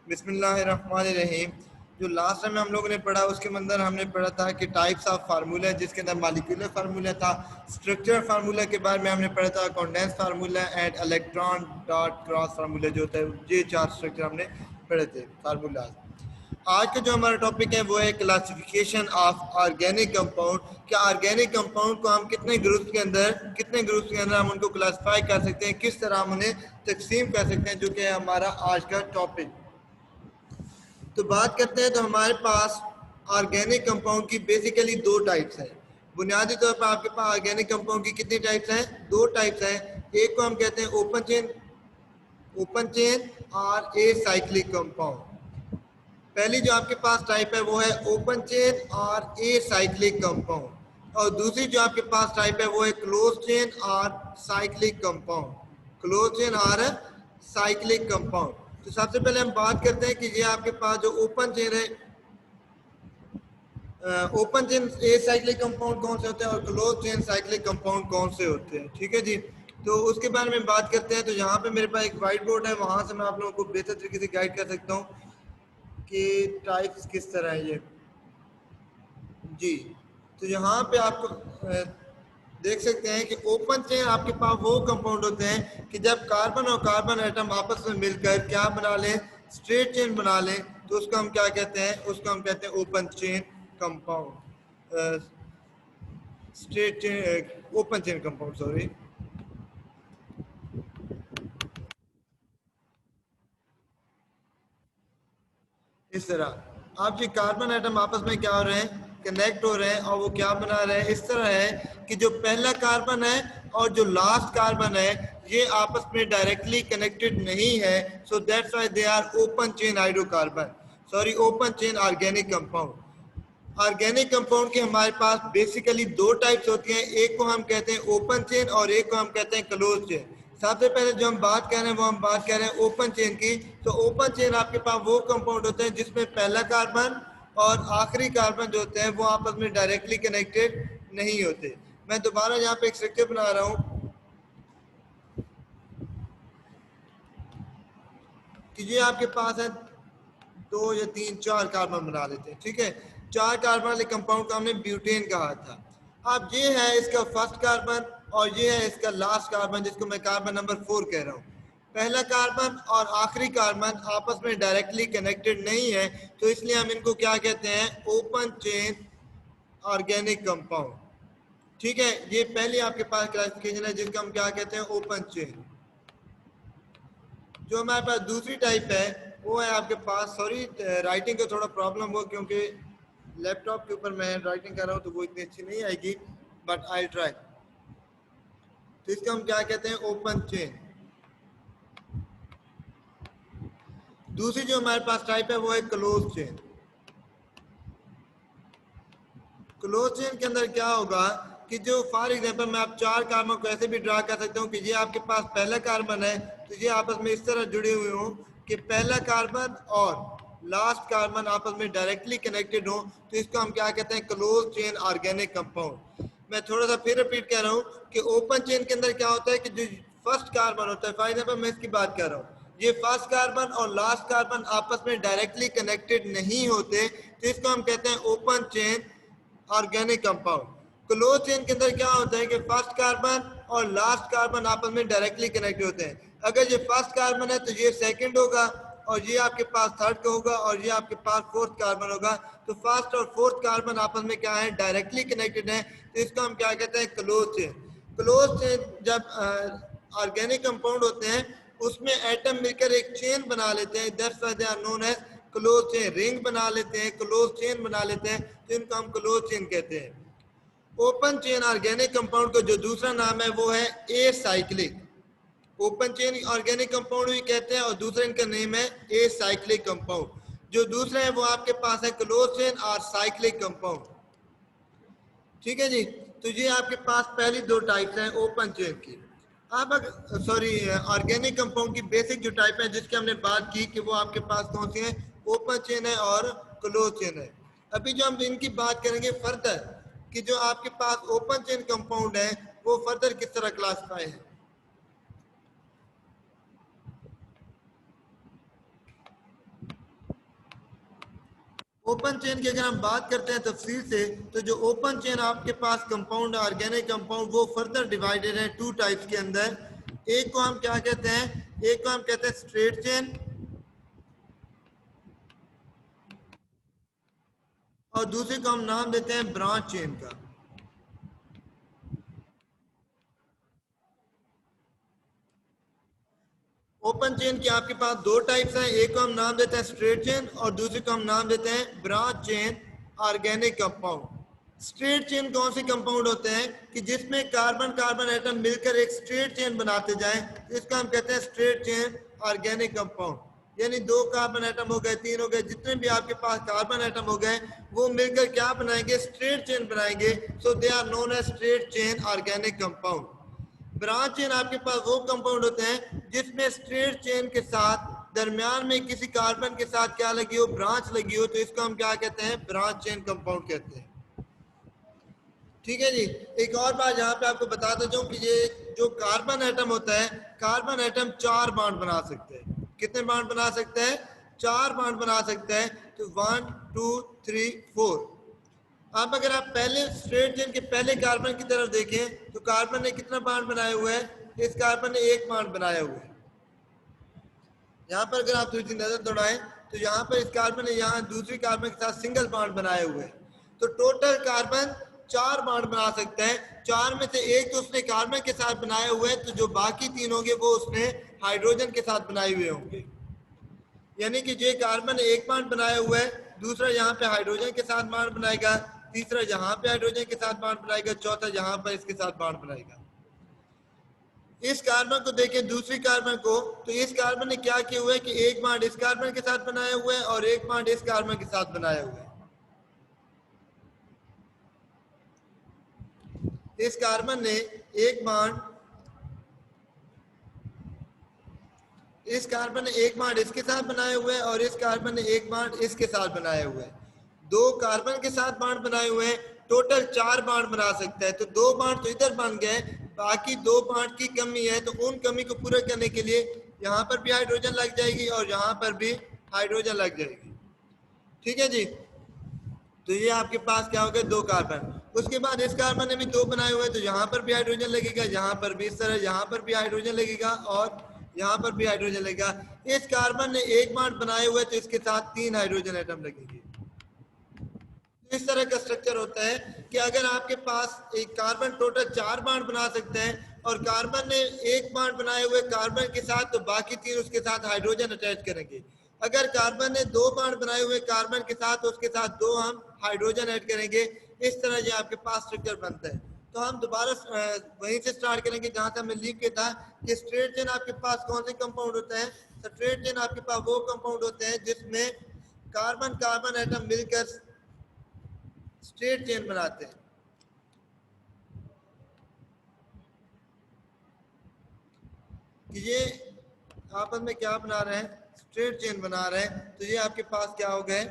बिस्मिल्लाहिर्रहमानिर्रहीम। जो last time हम लोगों ने पढ़ा उसके अंदर हमने पढ़ा था कि टाइप्स ऑफ फार्मूला, जिसके अंदर मॉलिक्यूलर फार्मूला था, स्ट्रक्चर फार्मूला के बारे में हमने पढ़ा था, condense formula and electron dot cross formula जो होता है, ये चार स्ट्रक्चर हमने पढ़े थे फार्मूलाज। आज का जो हमारा टॉपिक है वो है क्लासिफिकेशन ऑफ ऑर्गेनिक कंपाउंड। क्या ऑर्गेनिक कंपाउंड को हम कितने ग्रुप्स के अंदर हम उनको क्लासिफाई कर सकते हैं, किस तरह हम उन्हें तकसीम कर सकते हैं, जो कि है हमारा आज का टॉपिक। तो बात करते हैं तो हमारे पास ऑर्गेनिक कंपाउंड की बेसिकली दो टाइप्स हैं। बुनियादी तौर पर आपके पास ऑर्गेनिक कंपाउंड की कितनी टाइप्स हैं? दो टाइप्स हैं। एक को हम कहते हैं ओपन चेन और ए साइक्लिक कंपाउंड। पहली जो आपके पास टाइप है वो है ओपन चेन और ए साइक्लिक कंपाउंड, और दूसरी जो आपके पास टाइप है वो है क्लोज चेन और साइक्लिक कंपाउंड। क्लोज चेन और साइक्लिक कंपाउंड। तो सबसे पहले हम बात करते हैं कि ये आपके पास जो ओपन चेन है, open chain a cyclic compound कौन से होते हैं और क्लोज चेन साइक्लिक कंपाउंड कौन से होते हैं। ठीक है जी, तो उसके बारे में बात करते हैं। तो यहाँ पे मेरे पास एक व्हाइट बोर्ड है, वहां से मैं आप लोगों को बेहतर तरीके से गाइड कर सकता हूँ कि टाइप्स किस तरह है ये जी। तो यहाँ पे आपको देख सकते हैं कि ओपन चेन आपके पास वो कंपाउंड होते हैं कि जब कार्बन और कार्बन एटम आपस में मिलकर क्या बना लें, स्ट्रेट चेन बना लें, तो उसको हम क्या कहते हैं? उसको हम कहते हैं open chain compound, straight chain, open chain compound, sorry. इस तरह आप जी कार्बन एटम आपस में क्या हो रहे हैं? कनेक्ट हो रहे हैं, और वो क्या बना रहे हैं? इस तरह है कि जो पहला कार्बन है और जो लास्ट कार्बन है ये आपस में डायरेक्टली कनेक्टेड नहीं है, so that's why they are open chain hydrocarbon, sorry open chain organic compound. Organic compound के हमारे पास बेसिकली दो टाइप्स होती हैं, एक को हम कहते हैं ओपन चेन और एक को हम कहते हैं क्लोज चेन। सबसे पहले जो हम बात कर रहे हैं वो हम बात कर रहे हैं ओपन चेन की। तो ओपन चेन आपके पास वो कंपाउंड होते हैं जिसमें पहला कार्बन और आखिरी कार्बन जो होते हैं वो आपस में डायरेक्टली कनेक्टेड नहीं होते। मैं दोबारा यहाँ पे एक स्ट्रक्चर बना रहा हूँ कि ये आपके पास है दो या तीन चार कार्बन बना लेते हैं। ठीक है, चार कार्बन वाले कंपाउंड को हमने ब्यूटेन कहा था। अब ये है इसका फर्स्ट कार्बन और ये है इसका लास्ट कार्बन, जिसको मैं कार्बन नंबर 4 कह रहा हूँ। पहला कार्बन और आखिरी कार्बन आपस में डायरेक्टली कनेक्टेड नहीं है, तो इसलिए हम इनको क्या कहते हैं? Open chain organic compound. ठीक है, ये पहली आपके पास क्लासिफिकेशन है जिसका हम क्या कहते हैं? Open chain. जो हमारे पास दूसरी टाइप है वो है आपके पास, सॉरी राइटिंग का थोड़ा प्रॉब्लम हो क्योंकि लैपटॉप के ऊपर मैं राइटिंग कर रहा हूँ तो वो इतनी अच्छी नहीं आएगी, बट आई ट्राई। तो इसको हम क्या कहते हैं? Open chain. दूसरी जो हमारे पास टाइप है वो है क्लोज चेन। क्लोज चेन के अंदर क्या होगा कि जो फॉर एग्जांपल मैं आप चार कार्बन को ऐसे भी ड्रा कर सकता हूँ कि ये आपके पास पहला कार्बन है, तो ये आपस में इस तरह जुड़े हुए हों कि पहला कार्बन और लास्ट कार्बन आपस में डायरेक्टली कनेक्टेड हो, तो इसको हम क्या कहते हैं? Close chain organic compound. मैं थोड़ा सा फिर रिपीट कर रहा हूँ कि ओपन चेन के अंदर क्या होता है कि जो फर्स्ट कार्बन होता है, फॉर एग्जाम्पल मैं इसकी बात कर रहा हूँ, ये फर्स्ट कार्बन और लास्ट कार्बन आपस में डायरेक्टली कनेक्टेड नहीं होते, तो इसको हम कहते हैं open chain organic compound. Close chain के अंदर क्या होता है कि फर्स्ट कार्बन और लास्ट कार्बन आपस में डायरेक्टली कनेक्ट होते हैं। अगर ये फर्स्ट कार्बन है तो ये सेकंड होगा, और ये आपके पास थर्ड का होगा, और ये आपके पास फोर्थ कार्बन होगा। तो फर्स्ट और फोर्थ कार्बन आपस में क्या है? डायरेक्टली कनेक्टेड है, तो इसको हम क्या कहते हैं? Close chain. क्लोज चेन जब ऑर्गेनिक कंपाउंड होते हैं उसमें एटम मिलकर एक चेन बना लेते हैं, that's why they are known as close chain. Ring बना लेते हैं, क्लोज चेन बना लेते हैं, तो इनको हम क्लोज चेन कहते हैं। ओपन चेन ऑर्गेनिक कंपाउंड का जो दूसरा नाम है वो है a cyclic. Open chain organic compound भी कहते हैं, और दूसरा इनका नेम है ए साइक्लिक कंपाउंड। जो दूसरा है वो आपके पास है क्लोज चेन और साइक्लिक कंपाउंड। ठीक है जी, तो ये आपके पास पहली दो टाइप्स हैं ओपन चेन की। अब सॉरी ऑर्गेनिक कंपाउंड की बेसिक जो टाइप है जिसकी हमने बात की कि वो आपके पास कौन सी है? ओपन चेन है और क्लोज चेन है। अभी जो हम इनकी बात करेंगे फर्दर कि जो आपके पास ओपन चेन कंपाउंड है वो फर्दर किस तरह क्लासिफाई है। ओपन चेन की अगर हम बात करते हैं तफसील से, तो जो ओपन चेन आपके पास कंपाउंड, ऑर्गेनिक कंपाउंड, वो फर्दर डिवाइडेड है टू टाइप्स के अंदर। एक को हम क्या कहते हैं, एक को हम कहते हैं स्ट्रेट चेन, और दूसरे को हम नाम देते हैं ब्रांच चेन का। ओपन चेन की आपके पास दो टाइप्स हैं, एक को हम नाम देते हैं स्ट्रेट चेन और दूसरे को हम नाम देते हैं branch chain organic compound. Straight chain कौन से कंपाउंड होते हैं कि जिसमें कार्बन कार्बन एटम मिलकर एक स्ट्रेट चेन बनाते जाएं, इसका हम कहते हैं स्ट्रेट चेन ऑर्गेनिक कंपाउंड। यानी दो कार्बन एटम हो गए, तीन हो गए, जितने भी आपके पास कार्बन एटम हो गए, वो मिलकर क्या बनाएंगे, स्ट्रेट चेन बनाएंगे। So they are known as straight chain organic compound. Branch chain आपके पास वो कंपाउंड होते हैं जिसमें स्ट्रेट चेन के साथ दरमियान में किसी कार्बन के साथ क्या लगी हो, ब्रांच लगी हो, तो इसको हम क्या कहते हैं, ब्रांच चेन कंपाउंड कहते हैं। ठीक है जी। एक और बात यहाँ पे आपको बता देता हूँ कि ये जो कार्बन एटम होता है, कार्बन एटम 4 बॉन्ड बना सकते हैं। कितने बॉन्ड बना सकते हैं, 4 बॉन्ड बना सकते हैं। तो 1 2 3 4। अब अगर आप पहले स्ट्रेट चेन के पहले कार्बन की तरफ देखें, तो कार्बन ने कितना बॉन्ड बनाए हुए हैं, इस कार्बन ने एक बॉन्ड बनाया हुआ है। यहाँ पर अगर आप थोड़ी सी नजर दौड़ाएं, तो यहाँ पर इस कार्बन ने यहाँ दूसरी कार्बन के साथ सिंगल बॉन्ड बनाए हुए हैं। तो टोटल कार्बन 4 बॉन्ड बना सकते हैं। 4 में से एक तो उसने कार्बन के साथ बनाए हुए हैं, तो जो बाकी 3 होंगे वो उसने हाइड्रोजन के साथ बनाए हुए होंगे। यानी कि जो कार्बन ने एक बॉन्ड बनाया हुआ है, दूसरा यहाँ पे हाइड्रोजन के साथ बॉन्ड बनाएगा, तीसरा यहाँ पे हाइड्रोजन के साथ बॉन्ड बनाएगा, चौथा यहाँ पर इसके साथ बॉन्ड बनाएगा। इस कार्बन को देखें, दूसरी कार्बन को, तो इस कार्बन ने क्या किया हुआ है कि एक बॉन्ड इस कार्बन के साथ बनाया हुआ है और एक बॉन्ड इस कार्बन के साथ बनाया हुआ है। इस कार्बन ने एक बॉन्ड, इस कार्बन ने एक बॉन्ड इसके साथ बनाए हुए हैं और इस कार्बन ने एक बॉन्ड इसके साथ बनाए हुए हैं। दो कार्बन के साथ बॉन्ड बनाए हुए हैं, टोटल 4 बॉन्ड बना सकता है। तो 2 बॉन्ड तो इधर बन गए, बाकी 2 बॉन्ड की कमी है, तो उन कमी को पूरा करने के लिए यहाँ पर भी हाइड्रोजन लग जाएगी और यहाँ पर भी हाइड्रोजन लग जाएगी। ठीक है जी। तो ये आपके पास क्या हो गया, 2 कार्बन। उसके बाद इस कार्बन ने भी 2 बनाए हुए हैं, तो यहाँ पर भी हाइड्रोजन लगेगा, यहाँ पर भी इस तरह, यहाँ पर भी हाइड्रोजन लगेगा और यहाँ पर भी हाइड्रोजन लगेगा। इस कार्बन ने एक बॉन्ड बनाए हुए, तो इसके साथ 3 हाइड्रोजन एटम लगेंगे। इस तरह का स्ट्रक्चर होता है कि अगर आपके पास एक कार्बन टोटल 4 बॉन्ड बना सकते हैं और कार्बन ने एक बॉन्ड बनाए हुए कार्बन के साथ, तो बाकी 3 उसके साथ हाइड्रोजन अटैच करेंगे। अगर कार्बन ने 2 बॉन्ड बनाए हुए कार्बन के साथ, तो उसके साथ 2 हम हाइड्रोजन ऐड करेंगे। इस तरह ये आपके पास स्ट्रक्चर बनता है। तो हम दोबारा वहीं से स्टार्ट करेंगे जहां से हमें लिख के था कि स्ट्रेट चेन आपके पास कौन से कंपाउंड होते हैं। स्ट्रेट चेन आपके पास वो कंपाउंड होते हैं जिसमें कार्बन कार्बन एटम मिलकर स्ट्रेट चेन बनाते हैं। कि ये आपस में क्या बना रहे हैं, स्ट्रेट चेन बना रहे हैं। तो ये आपके पास क्या हो गए,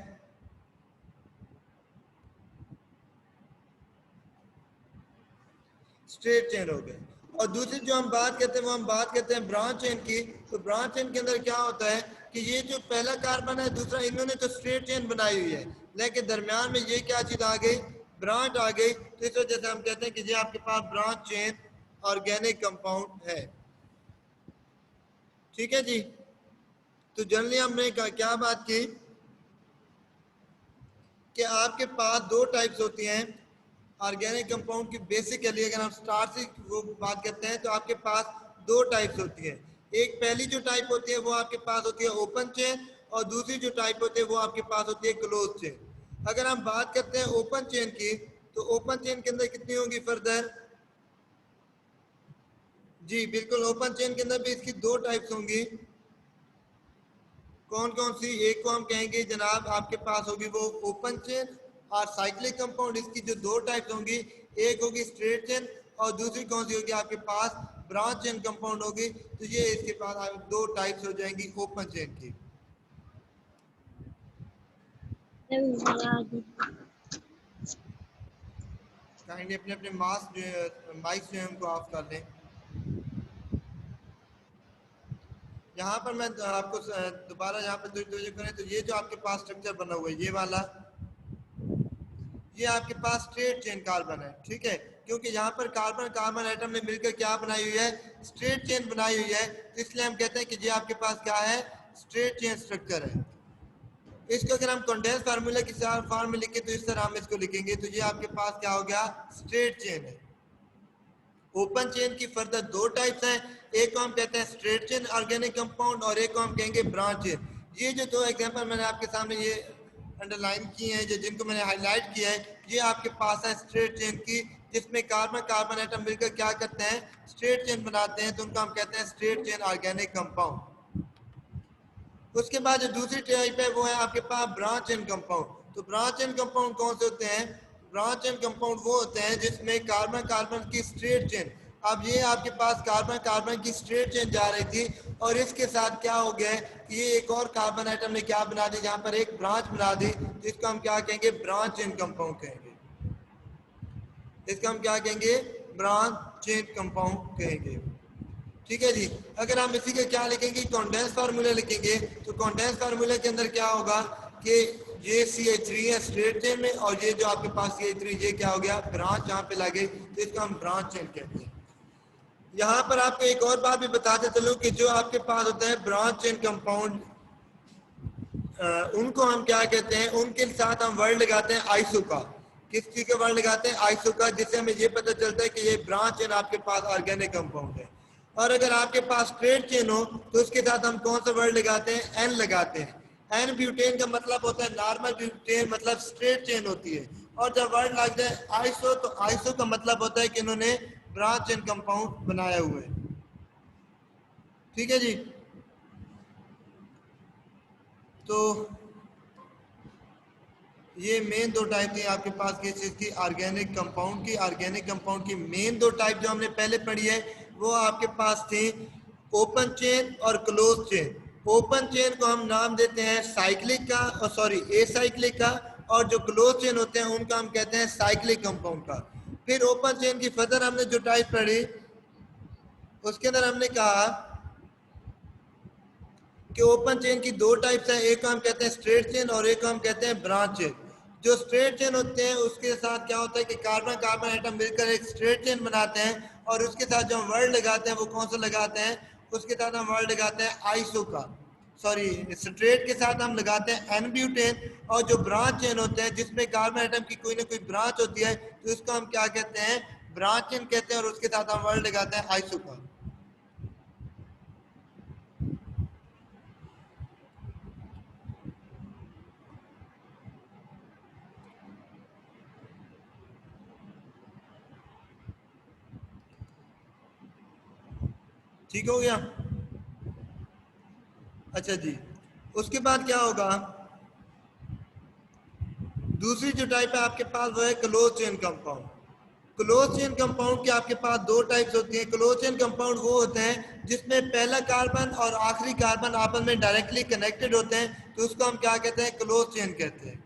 स्ट्रेट चेन हो गए। और दूसरी जो हम बात करते हैं वो हम बात करते हैं ब्रांच चेन की। तो ब्रांच चेन के अंदर क्या होता है कि ये जो पहला कार्बन है, दूसरा, इन्होंने तो स्ट्रेट चेन बनाई हुई है, लेकिन दरमियान में ये क्या चीज आ गई, ब्रांच आ गई। तो इस वजह से हम कहते हैं कि ये आपके पास ब्रांच चेन ऑर्गेनिक कंपाउंड है। ठीक है जी। तो जनरली हमने क्या बात की कि आपके पास 2 टाइप्स होती हैं ऑर्गेनिक कंपाउंड की। बेसिकली अगर हम स्टार्ट से वो बात करते हैं, तो आपके पास 2 टाइप्स होती हैं। एक पहली जो टाइप होती है वो आपके पास होती है ओपन चेन, और दूसरी जो टाइप होती है वो आपके पास होती है क्लोज चेन। अगर हम बात करते हैं ओपन चेन की, तो ओपन चेन के अंदर कितनी होंगी फर्दर, जी बिल्कुल, ओपन चेन के अंदर भी इसकी 2 टाइप्स होंगी। कौन कौन सी, एक को हम कहेंगे जनाब आपके पास होगी वो ओपन चेन और साइक्लिक कंपाउंड। इसकी जो 2 टाइप्स होंगी, एक होगी स्ट्रेट चेन और दूसरी कौन सी होगी आपके पास, ब्रांच चेन कंपाउंड होगी। तो ये इसके पास 2 टाइप्स हो जाएंगी ओपन चेन की। काइंडली अपने अपने मास्क जो माइक जो है उनको ऑफ कर लें। यहाँ पर मैं आपको दोबारा यहाँ पर जो करें, तो ये जो आपके पास स्ट्रक्चर बना हुआ है ये वाला, ये आपके पास स्ट्रेट चेन कार्बन है, ठीक है, क्योंकि यहाँ पर कार्बन कार्बन एटम ने मिलकर क्या बनाई हुई है, स्ट्रेट चेन बनाई हुई है, तो इसलिए हम कहते हैं कि ये आपके पास क्या है, स्ट्रेट चेन स्ट्रक्चर है। इसको अगर हम कंडेंस फार्मूला की फॉर्म में लिखें तो इस तरह हम इसको लिखेंगे, तो ये आपके पास क्या हो गया, स्ट्रेट चेन है। ओपन चेन की फर्दर दो टाइप्स हैं, एक को हम कहते हैं स्ट्रेट चेन ऑर्गेनिक कंपाउंड और एक को हम कहेंगे ब्रांच चेन। ये जो दो एग्जांपल मैंने आपके सामने ये अंडरलाइन किए हैं, जो जिनको मैंने हाईलाइट किया है, ये आपके पास है स्ट्रेट चेन की, जिसमें कार्बन कार्बन एटम मिलकर क्या करते हैं, स्ट्रेट चेन बनाते हैं, तो उनको हम कहते हैं स्ट्रेट चेन ऑर्गेनिक कंपाउंड। उसके बाद जो दूसरी टाइप है वो है आपके पास ब्रांच एंड कंपाउंड। तो ब्रांच एंड कंपाउंड कौन से होते हैं, ब्रांच एंड कंपाउंड वो होते हैं जिसमें कार्बन कार्बन की स्ट्रेट चेन, अब ये आपके पास कार्बन कार्बन की स्ट्रेट चेन जा रही थी और इसके साथ क्या हो गया कि ये एक और कार्बन आइटम ने क्या बना दी, यहाँ पर एक ब्रांच बना दी, जिसको हम क्या कहेंगे, ब्रांच एंड कंपाउंड कहेंगे। इसका हम क्या कहेंगे, ब्रांच चेन कंपाउंड कहेंगे, ठीक है जी। अगर हम इसी के क्या लिखेंगे, कॉन्डेंस फार्मूला लिखेंगे, तो कॉन्डेंस फार्मूला के अंदर क्या होगा कि ये CH3 है स्ट्रेट चेन में, और ये जो आपके पास CH3 ये क्या हो गया, ब्रांच यहाँ पे लगे, तो इसको हम ब्रांच चेन कहते हैं। यहाँ पर आपको एक और बात भी बताते चलूं कि जो आपके पास होता है ब्रांच चेन कंपाउंड, उनको हम क्या कहते हैं, उनके साथ हम वर्ड लगाते हैं आइसो का। किस चीज का वर्ड लगाते हैं, आइसो का, जिससे हमें ये पता चलता है कि ये ब्रांच चेन आपके पास ऑर्गेनिक कंपाउंड है। और अगर आपके पास स्ट्रेट चेन हो तो उसके साथ हम कौन सा वर्ड लगाते हैं, एन लगाते हैं। एन ब्यूटेन का मतलब होता है नॉर्मल ब्यूटेन, मतलब स्ट्रेट चेन होती है। और जब वर्ड लग जाए आइसो, तो आइसो का मतलब होता है कि इन्होंने ब्रांच चेन कंपाउंड बनाया हुआ है, ठीक है जी। तो ये मेन दो टाइप थी आपके पास किस चीज की, ऑर्गेनिक कंपाउंड की। ऑर्गेनिक कंपाउंड की मेन दो टाइप जो हमने पहले पढ़ी है वो आपके पास थी ओपन चेन और क्लोज चेन। ओपन चेन को हम नाम देते हैं साइक्लिक का, और सॉरी एसाइक्लिक का, और जो क्लोज चेन होते हैं उनका हम कहते हैं साइक्लिक कंपाउंड का। फिर ओपन चेन की फर्दर हमने जो टाइप पढ़ी उसके अंदर हमने कहा कि ओपन चेन की दो टाइप्स हैं, एक को हम कहते हैं स्ट्रेट चेन और एक को हम कहते हैं ब्रांच चेन। जो स्ट्रेट चेन होते हैं उसके साथ क्या होता है कि कार्बन कार्बन एटम मिलकर एक स्ट्रेट चेन बनाते हैं, और उसके साथ जो हम वर्ड लगाते हैं वो कौन सा लगाते हैं, उसके साथ हम वर्ड लगाते हैं आइसो का, सॉरी स्ट्रेट के साथ हम लगाते हैं एन ब्यूटेन। और जो ब्रांच चेन होते हैं जिसमें कार्बन एटम की कोई ना कोई ब्रांच होती है, तो इसको हम क्या कहते हैं, ब्रांच चेन कहते हैं, और उसके साथ हम वर्ड लगाते हैं आइसो का। ठीक हो गया, अच्छा जी। उसके बाद क्या होगा, दूसरी जो टाइप है आपके पास वो है close chain compound. Close chain compound के आपके पास दो टाइप्स होती हैं। क्लोज चेन कंपाउंड वो होते हैं जिसमें पहला कार्बन और आखिरी कार्बन आपस में डायरेक्टली कनेक्टेड होते हैं, तो उसको हम क्या कहते हैं, क्लोज चेन कहते हैं।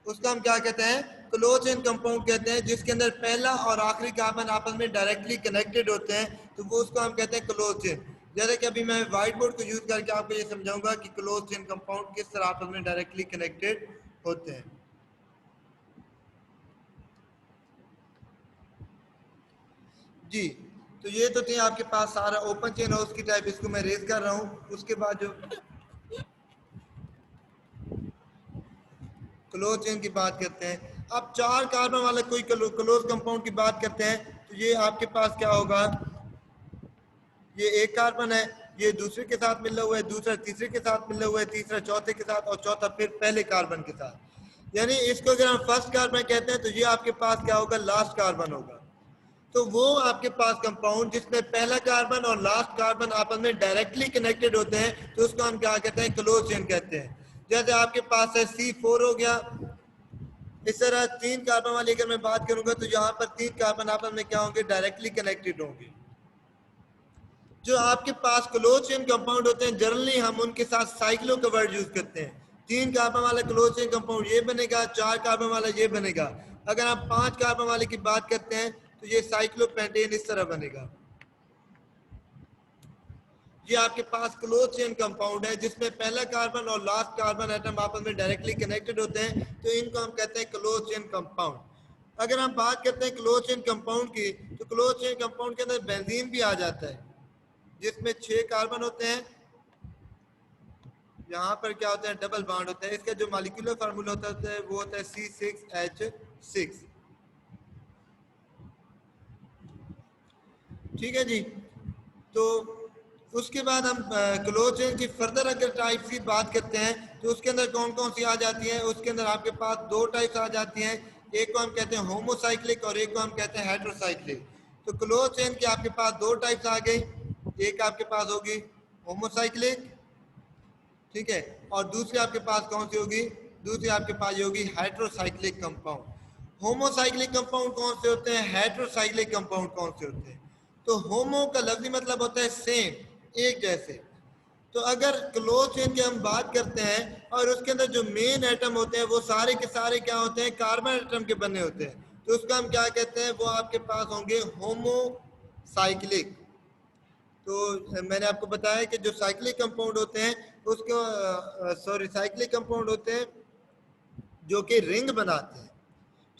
उसका हम क्या कहते हैं, क्लोज चेन कंपाउंड कहते हैं, जिसके अंदर पहला और आखिरी कार्बन आपस में डायरेक्टली कनेक्टेड होते हैं, तो वो उसको हम कहते हैं क्लोज चेन। जैसे कि अभी मैं व्हाइट बोर्ड को यूज करके आपको ये समझाऊंगा कि क्लोज चेन कंपाउंड किस तरह आपस में डायरेक्टली कनेक्टेड होते हैं। जी, तो ये तो थी आपके पास सारा ओपन चेन हाउस की टाइप, इसको मैं रेज कर रहा हूँ। उसके बाद जो क्लोज चेन की बात करते हैं, अब चार कार्बन वाले कोई क्लोज कंपाउंड की बात करते हैं, तो ये आपके पास क्या होगा, ये एक कार्बन है, ये दूसरे के साथ मिला हुआ है, दूसरा तीसरे के साथ मिला हुआ है, तीसरा चौथे के साथ, और चौथा फिर पहले कार्बन के साथ। यानी इसको अगर हम फर्स्ट कार्बन कहते हैं तो ये आपके पास क्या होगा, लास्ट कार्बन होगा। तो वो आपके पास कंपाउंड जिसमें पहला कार्बन और लास्ट कार्बन आपस में डायरेक्टली कनेक्टेड होते हैं, तो उसको हम क्या कहते हैं, क्लोज चेन कहते हैं। जैसे आपके पास है C4 हो गया। इस तरह तीन कार्बन वाली अगर मैं बात करूंगा तो यहाँ पर तीन कार्बन आपस में क्या होंगे, डायरेक्टली कनेक्टेड होंगे। जो आपके पास क्लोज चेन कंपाउंड होते हैं जनरली हम उनके साथ साइक्लो का वर्ड यूज करते हैं। तीन कार्बन वाला क्लोज चेन कंपाउंड ये बनेगा, चार कार्बन वाला ये बनेगा। अगर आप पांच कार्बन वाले की बात करते हैं तो ये साइक्लोपेंटेन इस तरह बनेगा। ये आपके पास क्लोज चेन कंपाउंड है जिसमें पहला कार्बन और लास्ट कार्बन एटम आपस में डायरेक्टली कनेक्टेड होते हैं, तो इनको हम कहते हैं क्लोज चेन कंपाउंड। अगर हम बात करते हैं क्लोज चेन कंपाउंड की, तो क्लोज चेन कंपाउंड के अंदर बेंजीन भी आ जाता है जिसमें 6 कार्बन होते हैं। यहाँ पर क्या होता है, डबल बॉन्ड होता है। इसका जो मॉलिक्यूलर फार्मूला होता है वो होता है C6H6। ठीक है जी। तो उसके बाद हम क्लोज चेन की फर्दर अगर टाइप्स की बात करते हैं तो उसके अंदर कौन कौन सी आ जाती हैं। उसके अंदर आपके पास दो टाइप्स आ जाती हैं, एक को हम कहते हैं होमोसाइक्लिक और एक को हम कहते हैं हेटेरोसाइक्लिक। तो क्लोज चेन की आपके पास दो टाइप्स आ गई, एक आपके पास होगी होमोसाइक्लिक, ठीक है, और दूसरी आपके पास कौन सी होगी, दूसरी आपके पास ये होगी हेटेरोसाइक्लिक कंपाउंड। होमोसाइक्लिक कंपाउंड कौन से होते हैं, हेटेरोसाइक्लिक कंपाउंड कौन से होते हैं। तो होमो का लफ्जी मतलब होता है सेम, एक जैसे। तो अगर क्लोज चेन की हम बात करते हैं और उसके अंदर जो मेन एटम होते हैं वो सारे के सारे क्या होते हैं, कार्बन एटम के बने होते हैं, तो उसका हम क्या कहते हैं, वो आपके पास होंगे होमोसाइक्लिक। तो मैंने आपको बताया कि जो साइक्लिक कंपाउंड होते हैं उसको साइक्लिक कंपाउंड होते हैं जो कि रिंग बनाते हैं,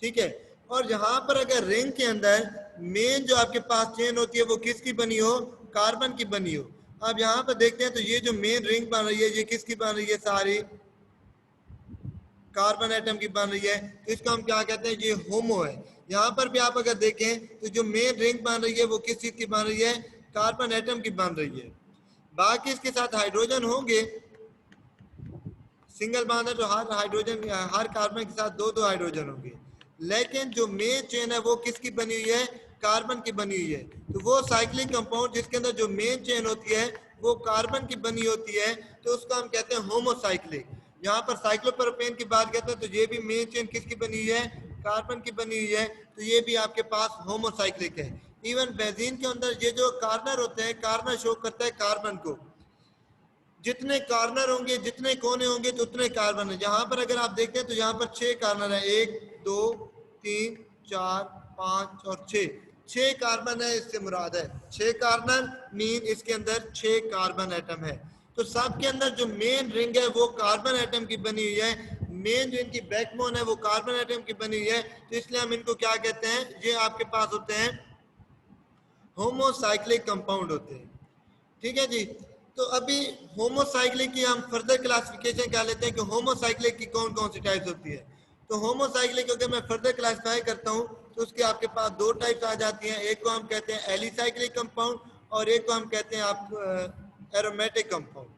ठीक है। और यहाँ पर अगर रिंग के अंदर मेन जो आपके पास चेन होती है वो किसकी बनी हो, कार्बन की बनी हो। अब यहाँ पर देखते हैं तो ये जो मेन रिंग बन रही है ये किसकी बन रही है, सारी कार्बन एटम की बन रही है, तो इसको हम क्या कहते हैं, ये होमो है। यहाँ पर भी आप अगर देखें तो जो मेन रिंग बन रही है वो किस चीज की बन रही है, कार्बन एटम की बन रही है। बाकी इसके साथ हाइड्रोजन होंगे, सिंगल बॉन्ड है तो हर हाइड्रोजन हर कार्बन के साथ दो दो हाइड्रोजन होंगे, लेकिन जो मेन चेन है वो किसकी बनी हुई है, कार्बन की बनी हुई है। तो वो साइक्लिक कंपाउंड जिसके अंदर जो मेन चेन होती है वो कार्बन की बनी होती है, तो उसको हम कहते हैं होमोसाइक्लिक। यहाँ पर साइक्लोप्रोपेन की बात करते हैं तो ये भी मेन चेन किसकी बनी हुई है, कार्बन की बनी हुई है, तो ये भी आपके पास होमोसाइक्लिक है। इवन बेंजीन के अंदर ये जो कार्बन होते हैं, कार्बन शो करता है कार्बन को, जितने कार्नर होंगे जितने कोने होंगे तो उतने कार्बन है। यहाँ पर अगर आप देखते हैं तो यहाँ पर 6 कार्बन है, 1 2 3 4 5 और 6 कार्बन है, इससे मुराद है 6 कार्बन मीन इसके अंदर 6 कार्बन एटम है। तो सबके अंदर जो मेन रिंग है वो कार्बन एटम की बनी हुई है, मेन जो इनकी बैकबोन है वो कार्बन एटम की बनी हुई है, तो इसलिए हम इनको क्या कहते हैं, ये आपके पास होते हैं होमोसाइक्लिक कंपाउंड होते हैं। ठीक है जी। तो अभी होमोसाइक्लिक की हम फर्दर क्लासिफिकेशन क्या लेते हैं कि होमोसाइक्लिक की कौन कौन सी टाइप्स होती है। तो होमोसाइक्लिक अगर मैं फर्दर क्लासिफाई करता हूं तो उसके आपके पास दो टाइप्स आ जाती हैं, एक को हम कहते हैं एलिसाइक्लिक कंपाउंड और एक को हम कहते हैं आप एरोमेटिक कंपाउंड।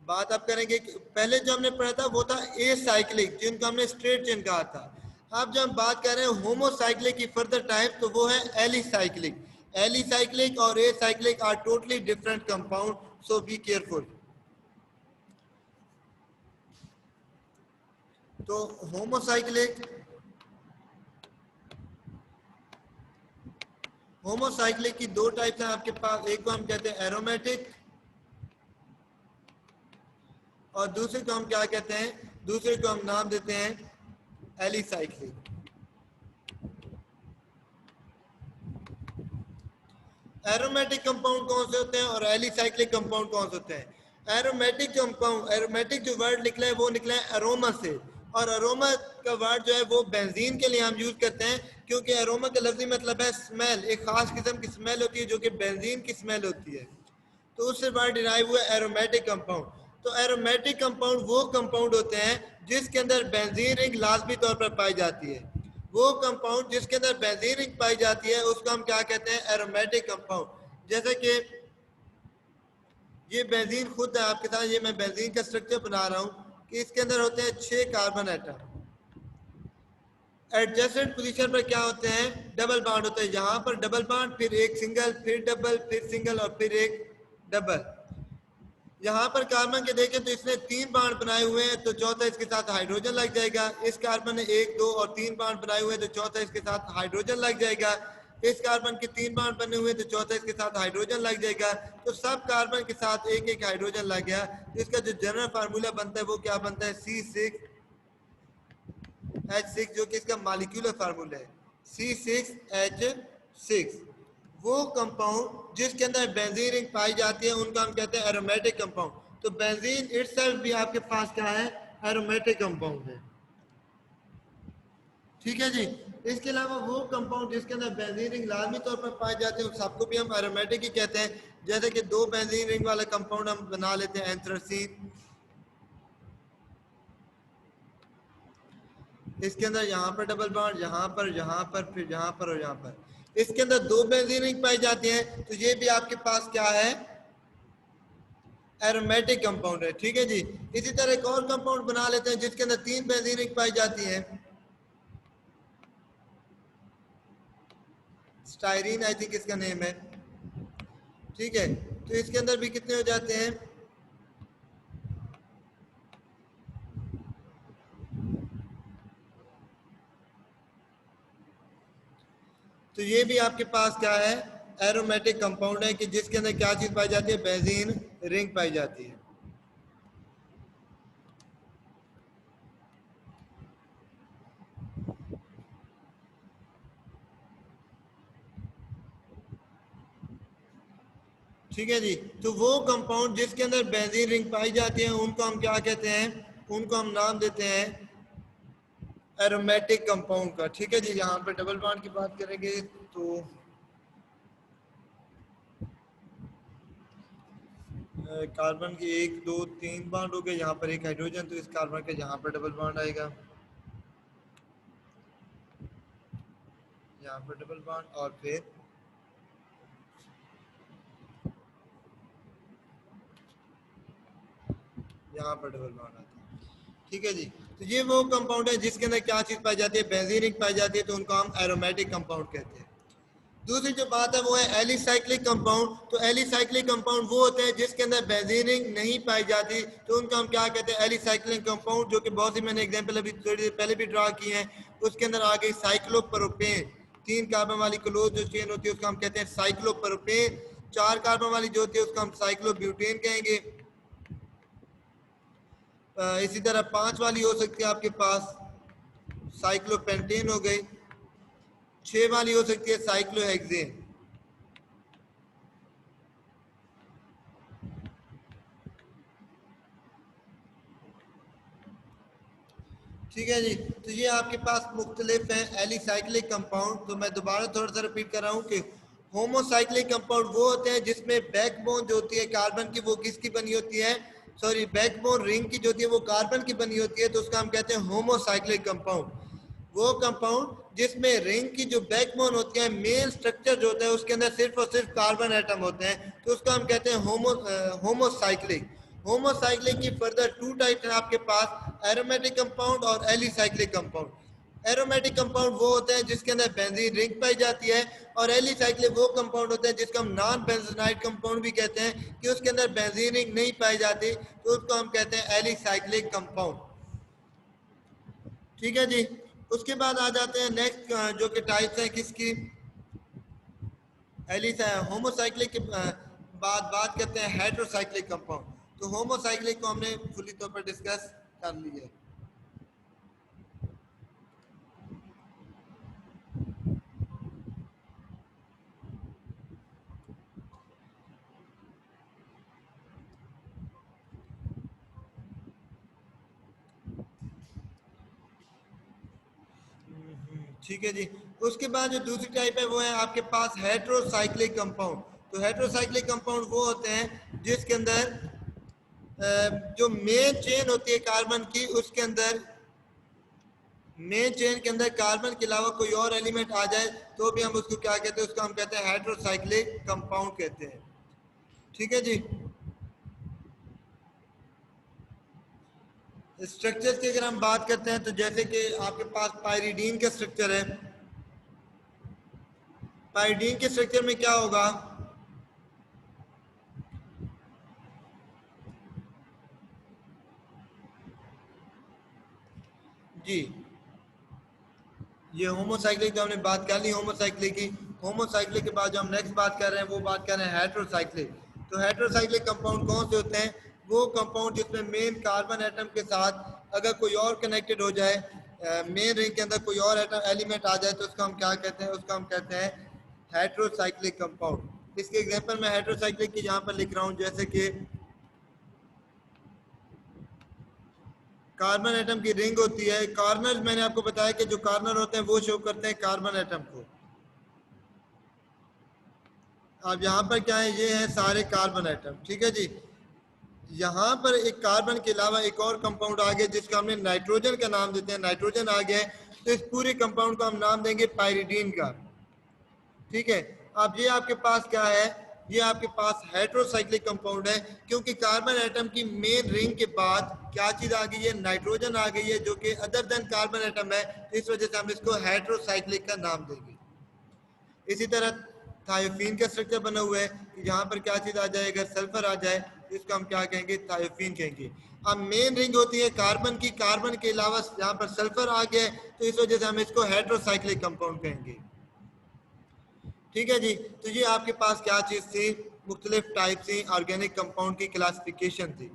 बात आप करेंगे कि पहले जो हमने पढ़ा था वो था ए साइक्लिक, जिनको हमने स्ट्रेट चेन कहा था। अब जब हम बात कर रहे हैं होमोसाइक्लिक की फर्दर टाइप तो वो है एलिसाइक्लिक। एलिसाइक्लिक और acyclic are totally different compound, so be careful. तो होमोसाइक्लिक की दो टाइप्स हैं आपके पास, एक को हम कहते हैं एरोमेटिक और दूसरे को हम क्या कहते हैं, दूसरे को हम नाम देते हैं एलिसाइक्लिक। एरोमेटिक कंपाउंड कौन से होते हैं और एलिसाइक्लिक कंपाउंड कौन से होते हैं। एरोमेटिक कंपाउंड, एरोमेटिक जो वर्ड निकला है वो निकला है अरोमा से, और अरोमा का वर्ड जो है वो बेंजीन के लिए हम यूज करते हैं, क्योंकि अरोमा का लफ्जी मतलब है स्मेल, एक खास किस्म की स्मेल होती है जो कि बेंजीन की स्मेल होती है, तो उससे वर्ड डिराइव हुआ एरोमेटिक कंपाउंड। तो एरोमेटिक कंपाउंड वो कंपाउंड होते हैं जिसके अंदर बेंजीन रिंग लाजमी तौर पर पाई जाती है। वो कंपाउंड जिसके अंदर बेंजीन रिंग पाई जाती है उसको हम क्या कहते हैं, एरोमेटिक कंपाउंड। जैसे कि ये बेंजीन खुद है आपके साथ, ये मैं बेंजीन का स्ट्रक्चर बना रहा हूँ कि इसके अंदर होते हैं 6 कार्बन एटम। एडजस्टेड पोजीशन पर क्या होते हैं, डबल बॉन्ड होते हैं, यहाँ पर डबल बॉन्ड, फिर एक सिंगल, फिर डबल, फिर सिंगल और फिर एक डबल। यहाँ पर कार्बन के देखें तो इसने 3 बॉन्ड बनाए हुए हैं, तो चौथा इसके साथ हाइड्रोजन लग जाएगा। इस कार्बन ने 1 2 और 3 बॉन्ड बनाए हुए हैं, तो चौथा इसके साथ हाइड्रोजन लग जाएगा। इस कार्बन के 3 बॉन्ड बने हुए हैं, तो चौथा इसके साथ हाइड्रोजन लग जाएगा। तो सब कार्बन के साथ एक एक हाइड्रोजन लग गया, तो इसका जो जनरल फार्मूला बनता है वो क्या बनता है, C6H6, जो कि इसका मॉलिक्यूलर फार्मूला है C6H6। वो कंपाउंड जिसके अंदर बेंजीन रिंग पाई जाती है उनको हम कहते हैं एरोमेटिक कंपाउंड। तो बेंजीन इटसेल्फ भी आपके पास क्या है, एरोमेटिक कंपाउंड है। ठीक है जी। इसके अलावा वो कंपाउंड जिसके अंदर बेंजीन रिंग लाजमी तौर पर पाए जाते हैं उन सबको भी हम एरोमेटिक ही कहते हैं। जैसे कि दो बेंजीन रिंग वाला कंपाउंड हम बना लेते हैं एंथ्रासीन, इसके अंदर यहाँ पर डबल बॉन्ड, यहाँ पर, फिर यहाँ पर और यहाँ पर। इसके अंदर दो बेंजीन रिंग पाई जाती हैं, तो ये भी आपके पास क्या है, एरोमेटिक कंपाउंड है। ठीक है जी। इसी तरह एक और कंपाउंड बना लेते हैं जिसके अंदर तीन बेंजीन रिंग पाई जाती है, स्टायरीन आई थिंक इसका नेम है। ठीक है, तो इसके अंदर भी कितने हो जाते हैं, तो ये भी आपके पास क्या है, एरोमेटिक कंपाउंड है कि जिसके अंदर क्या चीज पाई जाती है, बेंजीन रिंग पाई जाती है। ठीक है जी। तो वो कंपाउंड जिसके अंदर बेंजीन रिंग पाई जाती है उनको हम क्या कहते हैं, उनको हम नाम देते हैं एरोमेटिक कंपाउंड का। ठीक है जी। यहाँ पर डबल बॉन्ड की बात करेंगे तो कार्बन के 1 2 3 बॉन्ड हो गए, यहाँ पर एक हाइड्रोजन, तो इस कार्बन के यहाँ पर डबल बॉन्ड आएगा, यहाँ पर डबल बॉन्ड और फिर यहाँ पर डबल बॉन्ड आता है। ठीक है जी। तो ये वो कंपाउंड है जिसके अंदर क्या चीज पाई जाती है, बेंजीन रिंग पाई जाती है, तो उनको हम एरोमेटिक कंपाउंड कहते हैं। दूसरी जो बात है वो है एलिसाइक्लिक कंपाउंड। तो एलिसाइक्लिक कंपाउंड वो होते हैं जिसके अंदर बेंजीन रिंग नहीं पाई जाती, तो उनको हम क्या कहते हैं, एलिसाइक्लिक कंपाउंड, जो कि बहुत सी मैंने एग्जांपल अभी थोड़ी देर पहले भी ड्रा की हैं। उसके अंदर आ गई साइक्लोप्रोपेन, 3 कार्बन वाली क्लोज जो चेन होती है उसको हम कहते हैं साइक्लोप्रोपेन, 4 कार्बन वाली जो होती है उसको हम साइक्लोब्यूटेन कहेंगे। इसी तरह 5 वाली हो सकती है आपके पास साइक्लोपेंटेन हो गई, 6 वाली हो सकती है साइक्लोहेक्सेन। ठीक है जी। तो ये आपके पास मुख्तलिफ हैं एलिसाइक्लिक कंपाउंड। तो मैं दोबारा थोड़ा सा रिपीट कर रहा हूँ कि होमोसाइक्लिक कंपाउंड वो होते हैं जिसमें बैकबोन जो होती है कार्बन की वो किसकी बनी होती है, सॉरी बैकबोन रिंग की जो होती है वो कार्बन की बनी होती है, तो उसका हम कहते हैं होमोसाइक्लिक कंपाउंड। वो कंपाउंड जिसमें रिंग की जो बैकबोन होती है, मेन स्ट्रक्चर जो होता है उसके अंदर सिर्फ और सिर्फ कार्बन एटम होते हैं, तो उसको हम कहते हैं होमोसाइक्लिक। होमोसाइक्लिक की फर्दर 2 टाइप्स हैं आपके पास, एरोमेटिक कंपाउंड और एलिसाइक्लिक कंपाउंड। एरोमेटिक कंपाउंड वो होते हैं जिसके अंदर बेंजीन रिंग पाई जाती है, और एलिसाइक्लिक वो कंपाउंड होते हैं जिसको हम नॉन बेंजोनाइट कंपाउंड भी कहते हैं कि उसके अंदर बेंजीन रिंग नहीं पाई जाती, तो उसको हम कहते हैं एलिसाइक्लिक कंपाउंड। ठीक है जी। उसके बाद आ जाते हैं नेक्स्ट जो कि टाइप्स हैं किसकी, होमोसाइक्लिक के बाद बात करते हैं हेटेरोसाइक्लिक कंपाउंड। तो होमोसाइक्लिक को हमने फुली तौर पर डिस्कस कर लिया है। ठीक है जी। उसके बाद जो दूसरी टाइप है वो है आपके पास हेटेरोसाइक्लिक कंपाउंड। तो हेटेरोसाइक्लिक कंपाउंड वो होते हैं जिसके अंदर जो मेन चेन होती है कार्बन की, उसके अंदर मेन चेन के अंदर कार्बन के अलावा कोई और एलिमेंट आ जाए तो भी हम उसको क्या कहते हैं, उसको हम कहते हैं हेटेरोसाइक्लिक कंपाउंड कहते हैं। ठीक है जी। स्ट्रक्चर की अगर हम बात करते हैं तो जैसे कि आपके पास पायरीडीन का स्ट्रक्चर है, पायरीडीन के स्ट्रक्चर में क्या होगा, जी ये होमोसाइक्लिक की हमने बात कर ली, होमोसाइक्लिक की। होमोसाइक्लिक के बाद जो हम नेक्स्ट बात कर रहे हैं वो बात कर रहे हैं हेटेरोसाइक्लिक। तो हेटेरोसाइक्लिक कंपाउंड कौन से होते हैं, वो कंपाउंड जिसमें मेन कार्बन एटम के साथ अगर कोई और कनेक्टेड हो जाए, मेन रिंग के अंदर कोई और एटम एलिमेंट आ जाए तो उसको हम क्या कहते हैं, उसको हम कहते हैं हेट्रोसाइक्लिक कंपाउंड। इसके एग्जांपल मैं हेट्रोसाइक्लिक की यहाँ पर लिख रहा हूँ, जैसे कि कार्बन एटम की रिंग होती है, कॉर्नर मैंने आपको बताया कि जो कॉर्नर होते हैं वो शो करते हैं कार्बन एटम को। अब यहाँ पर क्या है, ये है सारे कार्बन एटम, ठीक है जी। यहाँ पर एक कार्बन के अलावा एक और कंपाउंड आ गया जिसका हमने नाइट्रोजन का नाम देते हैं, नाइट्रोजन आ गया है, तो इस पूरे कंपाउंड को हम नाम देंगे पायरिडीन का, ठीक है। अब ये आपके पास क्या है, ये आपके पास हेट्रोसाइक्लिक कंपाउंड है, क्योंकि कार्बन एटम की मेन रिंग के बाद क्या चीज आ गई है, नाइट्रोजन आ गई है, जो कि अदर देन कार्बन एटम है, इस वजह से हम इसको हेट्रोसाइक्लिक का नाम देंगे। इसी तरह थायोफीन का स्ट्रक्चर बना हुआ है कि यहाँ पर क्या चीज आ जाए, अगर सल्फर आ जाए तो इसको हम क्या कहेंगे, थायोफीन कहेंगे। अब मेन रिंग होती है कार्बन की, कार्बन के अलावा यहाँ पर सल्फर आ गया है, तो इस वजह से हम इसको हेट्रोसाइक्लिक कंपाउंड कहेंगे, ठीक है जी। तो ये आपके पास क्या चीज थी, मुख्तलिफ टाइप से ऑर्गेनिक कंपाउंड की क्लासिफिकेशन थी।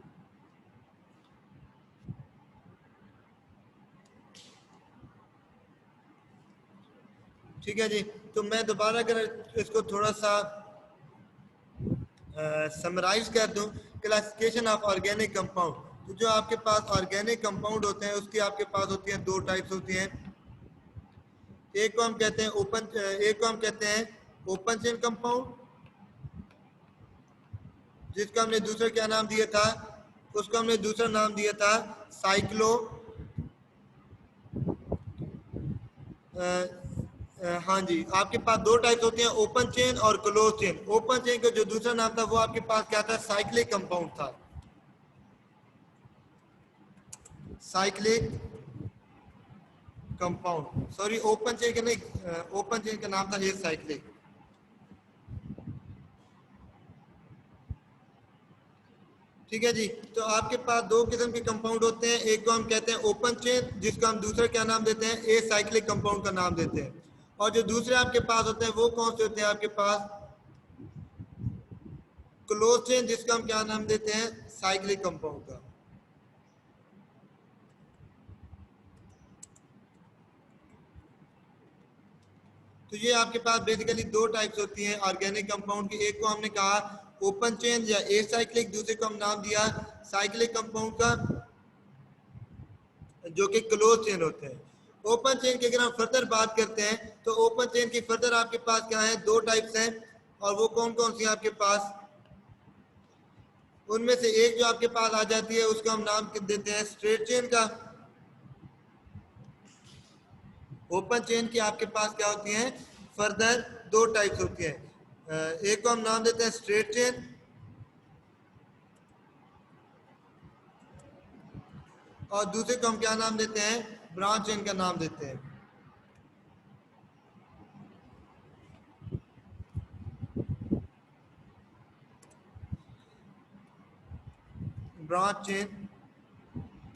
ठीक है जी। तो मैं दोबारा अगर इसको थोड़ा सा समराइज कर दूं, क्लासिफिकेशन ऑफ ऑर्गेनिक कंपाउंड, तो जो आपके पास ऑर्गेनिक कंपाउंड होते हैं उसकी आपके पास होती हैं दो टाइप्स होती हैं। एक को हम कहते हैं ओपन चेन कंपाउंड, जिसका हमने दूसरा क्या नाम दिया था, उसको हमने दूसरा नाम दिया था साइक्लो हाँ जी। आपके पास दो टाइप्स होते हैं, ओपन चेन और क्लोज चेन। ओपन चेन का जो दूसरा नाम था वो आपके पास क्या था, साइक्लिक कंपाउंड था, cyclic compound, sorry open chain का नहीं, ओपन चेन का नाम था ये साइक्लिक। ठीक है जी। तो आपके पास दो किस्म के कंपाउंड होते हैं, एक को हम कहते हैं ओपन चेन, जिसको हम दूसरा क्या नाम देते हैं, ए साइक्लिक कंपाउंड का नाम देते हैं। और जो दूसरे आपके पास होते हैं वो कौन से होते हैं, आपके पास क्लोज चेन, जिसका हम क्या नाम देते हैं, साइक्लिक कंपाउंड का। तो ये आपके पास बेसिकली दो टाइप्स होती हैं ऑर्गेनिक कंपाउंड की, एक को हमने कहा ओपन चेन या ए साइक्लिक, दूसरे को हम नाम दिया साइक्लिक कंपाउंड का, जो कि क्लोज चेन होते हैं। ओपन चेन की अगर हम फर्दर बात करते हैं तो ओपन चेन की फर्दर आपके पास क्या है, दो टाइप्स हैं, और वो कौन कौन सी आपके पास, उनमें से एक जो आपके पास आ जाती है उसका हम नाम देते हैं स्ट्रेट चेन का। ओपन चेन की आपके पास क्या होती हैं, फर्दर दो टाइप्स होती हैं, एक को हम नाम देते हैं स्ट्रेट चेन, और दूसरे को हम क्या नाम देते हैं, ब्रांच चेन का नाम देते हैं। ब्रांच चेन,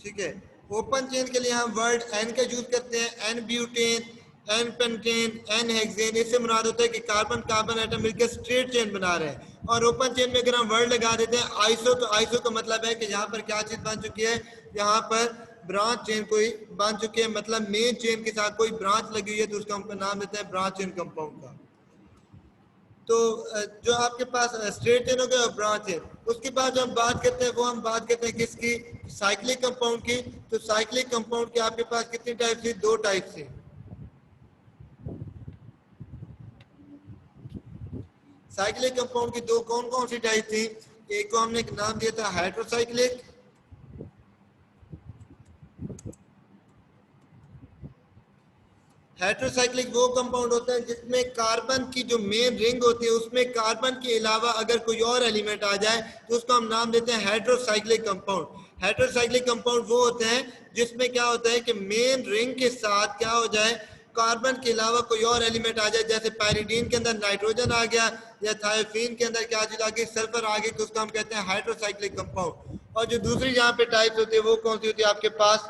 ठीक है। ओपन चेन के लिए हम वर्ड एन का यूज करते हैं, n butane, n pentane, n hexane, इससे मुराद होता है कि कार्बन कार्बन एटम मिलकर स्ट्रेट चेन बना रहे हैं। और ओपन चेन में अगर हम वर्ड लगा देते हैं आइसो, तो आइसो का मतलब है कि यहाँ पर क्या चीज बन चुकी है, यहाँ पर ब्रांच चेन कोई बन चुकी है, मतलब मेन चेन के साथ कोई ब्रांच लगी हुई है, तो उसका हम नाम देते हैं ब्रांच चेन कंपाउंड का। तो जो आपके पास स्ट्रेट चेन हो गया और ब्रांच चेन, उसके बाद जो हम बात करते हैं वो हम बात करते हैं किसकी, साइक्लिक कंपाउंड की। तो साइक्लिक कंपाउंड के आपके पास कितनी टाइप थी, दो टाइप थी। साइक्लिक कंपाउंड की दो कौन कौन सी टाइप थी, एक को हमने नाम दिया था हाइड्रोसाइक्लिक, हेट्रोसाइक्लिक वो कंपाउंड होता है जिसमें कार्बन की जो मेन रिंग होती है उसमें कार्बन के अलावा अगर कोई और एलिमेंट आ जाए तो उसको हम नाम देते हैं हेट्रोसाइक्लिक कंपाउंड। हेट्रोसाइक्लिक कंपाउंड वो होते हैं जिसमें क्या होता है कि मेन रिंग के साथ क्या हो जाए, कार्बन के अलावा कोई और एलिमेंट आ जाए, जैसे पायरिडीन के अंदर नाइट्रोजन आ गया या थायोफीन के अंदर क्या चीज आ गई, सल्फर आ गई, तो उसको हम कहते हैं हाइड्रोसाइक्लिक कंपाउंड। और जो दूसरी यहाँ पे टाइप्स होती है वो कौन सी होती है आपके पास,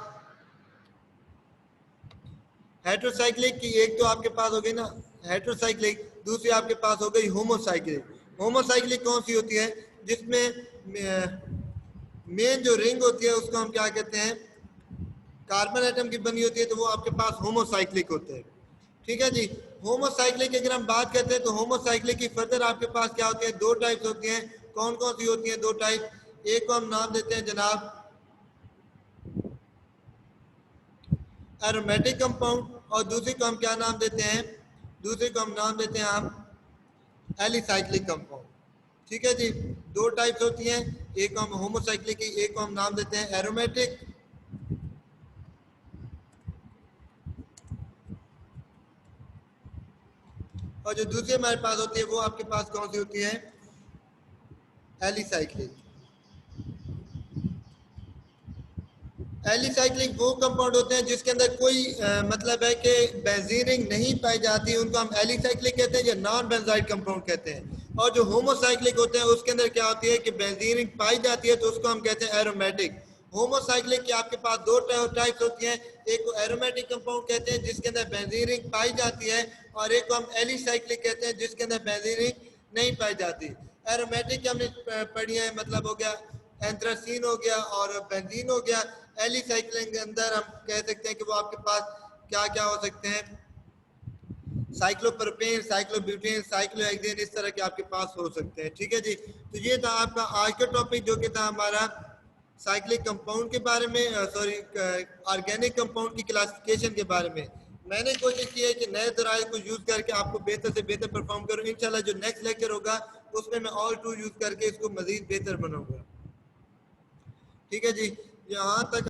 हेट्रोसाइक्लिक की एक तो आपके पास हो गई ना हेट्रोसाइक्लिक, दूसरी आपके पास हो गई होमोसाइक्लिक। होमोसाइक्लिक कौन सी होती है, जिसमें मेन जो रिंग होती है उसको हम क्या कहते हैं, कार्बन एटम की बनी होती है, तो वो आपके पास होमोसाइक्लिक होते हैं। ठीक है जी। होमोसाइक्लिक की अगर हम बात करते हैं तो होमोसाइक्लिक की फर्दर आपके पास क्या होती है, दो टाइप्स होती हैं। कौन कौन सी होती हैं दो टाइप? एक को हम नाम देते हैं जनाब एरोमेटिक कंपाउंड, और दूसरे को हम क्या नाम देते हैं, दूसरे को हम नाम देते हैं हम एलिसाइक्लिक कंपाउंड। ठीक है जी, दो टाइप्स होती हैं, एक को हम होमोसाइक्लिक की, एक को हम नाम देते हैं एरोमेटिक। और जो दूसरी हमारे पास होती है वो आपके पास कौन सी होती है, एलिसाइक्लिक। एलिसाइक्लिक वो कंपाउंड होते हैं जिसके अंदर कोई मतलब है कि बेंजीन रिंग नहीं पाई जाती, उनको हम एलिसाइक्लिक कहते हैं या नॉन बेंजाइड कंपाउंड कहते हैं। और जो होमोसाइक्लिक होते हैं उसके अंदर क्या होती है कि बेंजीन रिंग पाई जाती है, तो उसको हम कहते हैं एरोमेटिक। होमोसाइक्लिक की आपके पास दो टाइप्स होती हैं, एक को एरोमेटिक कंपाउंड कहते हैं जिसके अंदर बेंजीन रिंग पाई जाती है, और एक को हम एलिसाइक्लिक कहते हैं जिसके अंदर बेंजीन रिंग नहीं पाई जाती। एरोमेटिक हमने पढ़ी है, मतलब हो गया एंथ्रासीन हो गया और बेंजीन हो गया। एलिसाइक्लिक के अंदर हम कह सकते हैं कि वो आपके पास क्या क्या हो सकते हैं, साइक्लोप्रोपेन, साइक्लोब्यूटेन, साइक्लोहेक्सेन, इस तरह के आपके पास हो सकते हैं। ठीक है जी, तो ये था आपका आज का टॉपिक जो कि था हमारा साइक्लिक कंपाउंड के बारे में, सॉरी ऑर्गेनिक कंपाउंड की क्लासिफिकेशन के बारे में। मैंने कोशिश की है कि नए दराज को यूज करके आपको बेहतर से बेहतर परफॉर्म करूं। इंशाल्लाह जो नेक्स्ट लेक्चर होगा उसमें मैं ऑल टू यूज करके इसको मजीद बेहतर बनाऊंगा। ठीक है जी, यहाँ तक